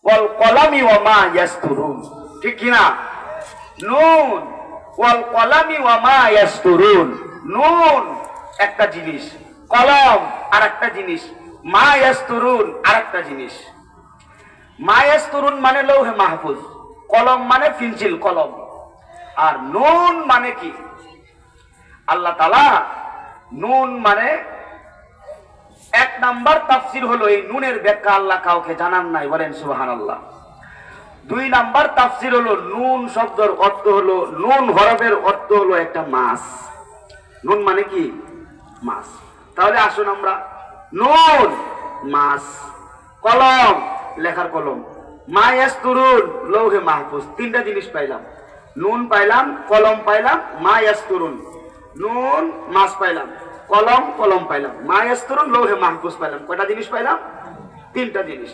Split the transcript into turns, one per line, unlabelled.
ওয়াল কলামি ওয়া মা ইয়াসতুরুন, ঠিক কিনা? নুন, ওয়াল কলামি ওয়া মা ইয়াসতুরুন, নুন একটা জিনিস, কলম আর একটা জিনিস, মা ইয়াসতুরুন আর একটা জিনিস। মা ইয়াসতুরুন মানে লৌহে মাহফুজ, কলম মানে পেন্সিল কলম, আর নুন মানে কি? আল্লাহ তাআলা নুন মানে এক নাম্বার তাফসীর হলো এই নুনের ব্যাখ্যা আল্লাহ কাউকে জানান নাই, বলেন সুবহানাল্লাহ। দুই নাম্বার তাফসীর হলো নুন শব্দের অর্থ হলো, নুন হরফের অর্থ হলো একটা মাছ। নুন মানে কি? মাছ। তাহলে আসুন আমরা নুন মাছ, কলম লেখার কলম, মা ইয়াসতুরুন লৌহে মাহফুজ, তিনটা জিনিস পাইলাম। নুন পাইলাম, কলম পাইলাম, মা ইয়াসতুরুন, নুন মাছ পাইলাম, কলম কলম পাইলাম, মা ইয়াসতুরুন লৌহে মাহফুজ পাইলাম। কয়টা জিনিস পাইলাম? তিনটা জিনিস।